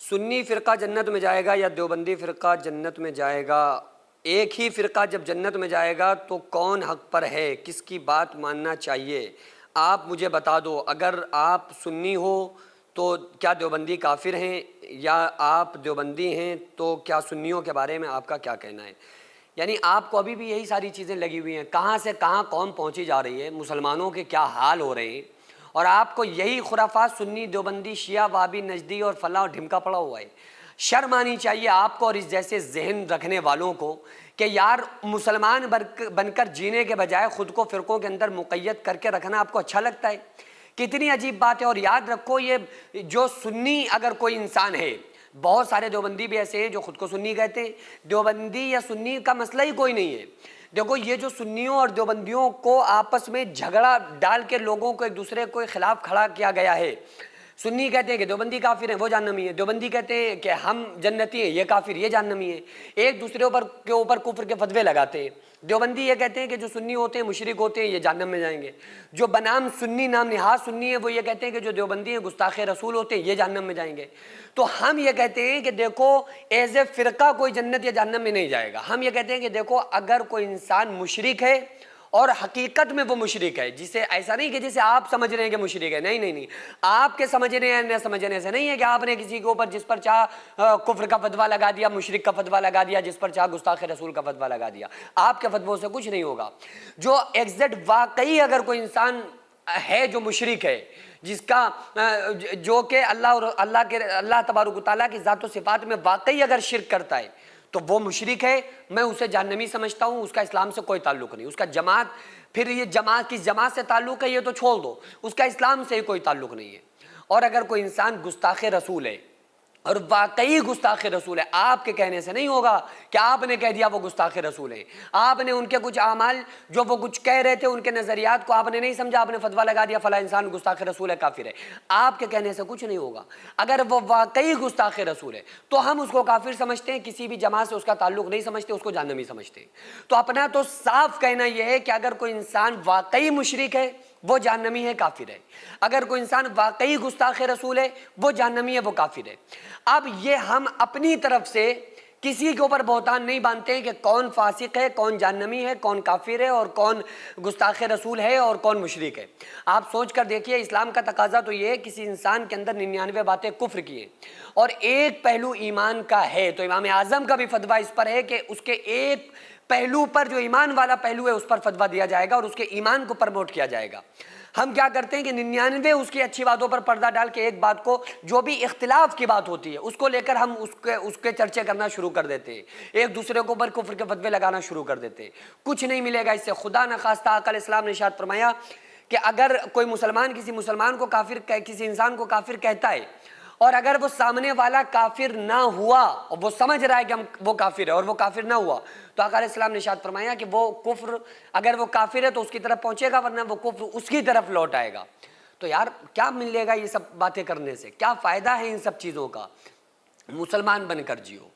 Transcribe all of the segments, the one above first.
سنی فرقہ جنت میں جائے گا یا دیوبندی فرقہ جنت میں جائے گا؟ ایک ہی فرقہ جب جنت میں جائے گا تو کون حق پر ہے، کس کی بات ماننا چاہیے؟ آپ مجھے بتا دو، اگر آپ سنی ہو تو کیا دیوبندی کافر ہیں، یا آپ دیوبندی ہیں تو کیا سنیوں کے بارے میں آپ کا کیا کہنا ہے؟ یعنی آپ کو ابھی بھی یہی ساری چیزیں لگی ہوئی ہیں، کہاں سے کہاں قوم پہنچی جا رہی ہے، مسلمانوں کے کیا حال ہو رہے ہیں، اور آپ کو یہی خرافات سنی دیوبندی شیعہ وہابی نجدی اور فلاں اور ڈھمکا پڑا ہوا ہے۔ شرم آنی چاہیے آپ کو اور اس جیسے ذہن رکھنے والوں کو کہ یار مسلمان بن کر جینے کے بجائے خود کو فرقوں کے اندر مقید کر کے رکھنا آپ کو اچھا لگتا ہے۔ کتنی عجیب بات ہے۔ اور یاد رکھو، یہ جو سنی اگر کوئی انسان ہے، بہت سارے دیوبندی بھی ایسے ہیں جو خود کو سنی کہتے ہیں، دیوبندی یا سنی کا مسئلہ ہی کوئی نہیں ہے۔ دیکھو، یہ جو سنیوں اور دیوبندیوں کو آپس میں جھگڑا ڈال کے لوگوں کو ایک دوسرے کو خلاف کھڑا کیا گیا ہے۔ سنی کہتے ہیں کہ دیوبندی کافر ہیں، وہ جہنمی ہیں، دیوبندی کہتے ہیں کہ ہم جنتی ہیں، یہ کافر، یہ جہنمی ہیں، ایک دوسرے کے اوپر کفر کے فتوے لگاتے ہیں۔ دیوبندی یہ کہتے ہیں کہ جو سنی ہوتے ہیں مشرک ہوتے ہیں، یہ جہنم میں جائیں گے۔ جو بنام سنی نام نہاد سنی ہے، وہ یہ کہتے ہیں کہ جو دیوبندی ہیں گستاخ رسول ہوتے ہیں، یہ جہنم میں جائیں گے۔ تو ہم یہ کہتے ہیں کہ دیکھو، ایز اے فرقہ کوئی جنت یا جہنم میں نہیں جائے گا۔ ہم یہ کہتے ہیں کہ دیکھو، اگر کوئی انسان مشرک ہے اور حقیقت میں وہ مشرک ہے، جسے ایسا نہیں کہ جسے آپ سمجھ رہے ہیں کہ مشرک ہے، نہیں نہیں نہیں، آپ کے سمجھنے یا نہ سمجھنے سے نہیں ہے کہ آپ نے کسی کے اوپر جس پر چاہ کفر کا فتویٰ لگا دیا، مشرک کا فتویٰ لگا دیا، جس پر چاہ گستاخ رسول کا فتویٰ لگا دیا۔ آپ کے فتووں سے کچھ نہیں ہوگا۔ جو ایگزیکٹ واقعی اگر کوئی انسان ہے جو مشرک ہے، جس کا جو کہ اللہ تبارک و تعالیٰ کی ذات و صفات میں واقعی اگر شرک کرتا ہے تو وہ مشرک ہے، میں اسے جہنمی سمجھتا ہوں۔ اس کا اسلام سے کوئی تعلق نہیں، اس کا جماعت، پھر یہ جماعت کس جماعت سے تعلق ہے یہ تو چھوڑ دو، اس کا اسلام سے کوئی تعلق نہیں ہے۔ اور اگر کوئی انسان گستاخ رسول ہے اور واقعی گستاخ رسول ہے، آپ کے کہنے سے نہیں ہوگا کہ آپ نے کہہ دیا وہ گستاخ رسول ہیں، آپ نے ان کے کچھ اعمال جو وہ کچھ کہہ رہے تھے، ان کے نظریات کو آپ نے نہیں سمجھا، آپ نے فتویٰ لگا دیا فلاں انسان گستاخ رسول ہے، کافر ہے۔ آپ کے کہنے سے کچھ نہیں ہوگا۔ اگر وہ واقعی گستاخ رسول ہے تو ہم اس کو کافر سمجھتے ہیں، کسی بھی جماعت سے اس کا تعلق نہیں سمجھتے، اس کو جہنمی سمجھتے ہیں۔ تو اپنا تو صاف کہنا یہ ہے کہ اگر کوئی انسان واقعی مشرک ہے وہ جہنمی ہے، کافر ہے۔ اگر کوئی انسان واقعی گستاخ رسول ہے وہ جہنمی ہے، وہ کافر ہے۔ اب یہ ہم اپنی طرف سے کسی کے اوپر بہتان نہیں باندھتے ہیں کہ کون فاسق ہے، کون جہنمی ہے، کون کافر ہے، اور کون گستاخ رسول ہے اور کون مشرک ہے۔ آپ سوچ کر دیکھیے، اسلام کا تقاضا تو یہ ہے کسی انسان کے اندر 99 باتیں کفر کی ہیں اور ایک پہلو ایمان کا ہے، تو امام اعظم کا بھی فتویٰ اس پر ہے کہ اس کے ایک پہلو پر جو ایمان والا پہلو ہے اس پر فتویٰ دیا جائے گا اور اس کے ایمان کو پروموٹ کیا جائے گا۔ ہم کیا کرتے ہیں کہ 99 اس کی اچھی باتوں پر پردہ ڈال کے ایک بات کو جو بھی اختلاف کی بات ہوتی ہے اس کو لے کر ہم اس کے چرچے کرنا شروع کر دیتے ہیں، ایک دوسرے کو اوپر کفر کے فتوے لگانا شروع کر دیتے ہیں۔ کچھ نہیں ملے گا اس سے۔ خدا نخواستہ آقا علیہ السلام نے ارشاد فرمایا کہ اگر کوئی مسلمان کسی مسلمان کو کافر، کسی انسان کو کافر کہتا ہے اور اگر وہ سامنے والا کافر نہ ہوا اور وہ سمجھ رہا ہے کہ وہ کافر ہے اور وہ کافر نہ ہوا، تو آقا علیہ السلام نے ارشاد فرمایا کہ وہ کفر، اگر وہ کافر ہے تو اس کی طرف پہنچے گا، ورنہ وہ کفر اس کی طرف لوٹ آئے گا۔ تو یار کیا ملے گا یہ سب باتیں کرنے سے؟ کیا فائدہ ہے ان سب چیزوں کا؟ مسلمان بن کر جیو۔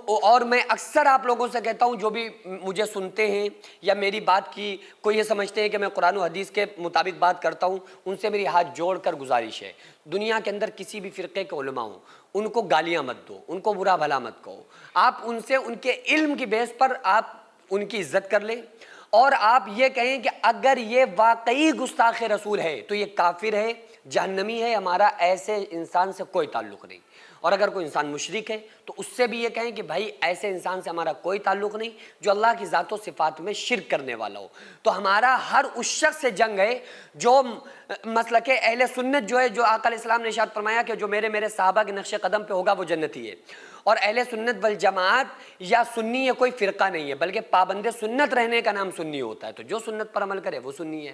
اور میں اکثر آپ لوگوں سے کہتا ہوں جو بھی مجھے سنتے ہیں یا میری بات کی کوئی یہ سمجھتے ہیں کہ میں قرآن و حدیث کے مطابق بات کرتا ہوں، ان سے میری ہاتھ جوڑ کر گزارش ہے، دنیا کے اندر کسی بھی فرقے کے علماء ہوں، ان کو گالیاں مت دو، ان کو برا بھلا مت کہو۔ آپ ان سے ان کے علم کی بیس پر آپ ان کی عزت کر لیں اور آپ یہ کہیں کہ اگر یہ واقعی گستاخ رسول ہے تو یہ کافر ہے، جہنمی ہے، ہمارا ایسے انسان سے کوئی تعلق نہیں۔ اور اگر کوئی انسان مشرک ہے تو اس سے بھی یہ کہیں کہ بھائی ایسے انسان سے ہمارا کوئی تعلق نہیں جو اللہ کی ذات و صفات میں شرک کرنے والا ہو۔ تو ہمارا ہر اس شخص سے جنگ ہے جو مسلک اہل سنت جو ہے، جو آقا علیہ السلام نے ارشاد فرمایا کہ جو میرے صحابہ کے نقش قدم پہ ہوگا وہ جنتی ہے۔ اور اہل سنت والجماعت یا سنی یہ کوئی فرقہ نہیں ہے، بلکہ پابند سنت رہنے کا نام سنی ہوتا ہے۔ تو جو سنت پر عمل کرے وہ سنی ہے۔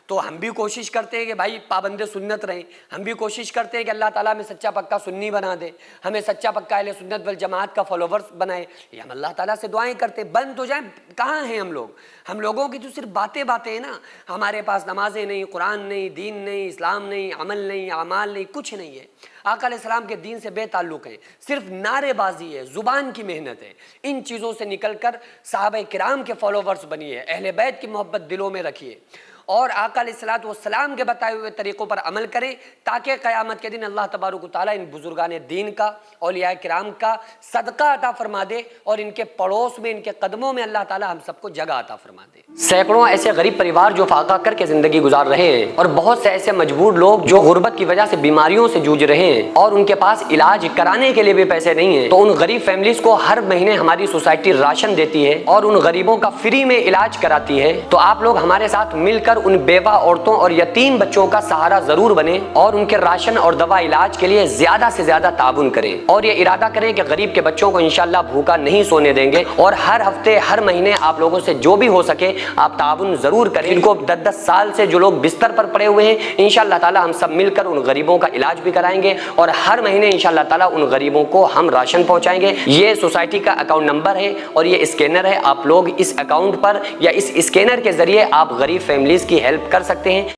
تو ہم بھی کوشش کرتے ہیں کہ بھائی پابند سنت رہیں، ہم بھی کوشش کرتے ہیں کہ اللہ تعالیٰ ہمیں سچا پکا سنی بنا دے، ہمیں سچا پکا اہل سنت والجماعت کا فالوورز بنائے۔ یہ ہم اللہ تعالیٰ سے دعائیں کرتے ہیں۔ بند ہو جائیں، کہاں ہیں ہم لوگ؟ ہم لوگوں کی تو صرف باتیں ہیں نا، ہمارے پاس نمازیں نہیں، قرآن نہیں، دین نہیں، اسلام نہیں، عمل نہیں، اعمال نہیں، کچھ نہیں ہے۔ آقا علیہ السلام کے دین سے بے تعلق ہیں، صرف نعرے بازی ہے، زبان کی محنت ہے۔ ان چیزوں سے نکل کر صحابہ کرام کے فالوورز بنیے، اہل بیت کی محبت دلوں میں رکھیے اور آقا علیہ الصلوۃ والسلام کے بتائے ہوئے طریقوں پر عمل کریں، تاکہ قیامت کے دن اللہ تبارک و تعالیٰ ان بزرگان دین کا، اولیاء کرام کا صدقہ عطا فرما دے، اور ان کے پڑوس میں، ان کے قدموں میں اللہ تعالیٰ ہم سب کو جگہ عطا فرما دے۔ سینکڑوں ایسے غریب پریوار جو فاقہ کر کے زندگی گزار رہے ہیں، اور بہت سے ایسے مجبور لوگ جو غربت کی وجہ سے بیماریوں سے جوجھ رہے ہیں اور ان کے پاس علاج کرانے کے لیے بھی پیسے نہیں ہیں، تو ان غریب فیملیز کو ہر مہینے ہماری سوسائٹی راشن دیتی ہے اور ان غریبوں کا فری میں علاج کراتی ہے۔ تو آپ لوگ ہمارے ساتھ مل کر ان بیوہ عورتوں اور یتیم بچوں کا سہارا ضرور بنیں اور ان کے راشن اور دوا علاج کے لیے زیادہ سے زیادہ تعاون کریں، اور یہ ارادہ کریں کہ غریب کے بچوں کو انشاءاللہ بھوکا نہیں سونے دیں گے، اور ہر ہفتے ہر مہینے آپ لوگوں سے جو بھی ہو سکے آپ تعاون ضرور کریں۔ ان کو 10 سال سے جو لوگ بستر پر پڑے ہوئے ہیں، انشاءاللہ تعالی ہم سب مل کر ان غریبوں کا علاج بھی کرائیں گے، اور ہر مہینے انشاءاللہ تعالی ان غریبوں کو ہم راشن پہنچائیں گے۔ یہ سوسائٹی کا اکاؤنٹ نمبر ہے اور یہ اسکینر ہے، آپ لوگ اس اکاؤنٹ پر یا اس اسکینر کے ذریعے آپ غریب فیملیز کی ہیلپ کر سکتے ہیں۔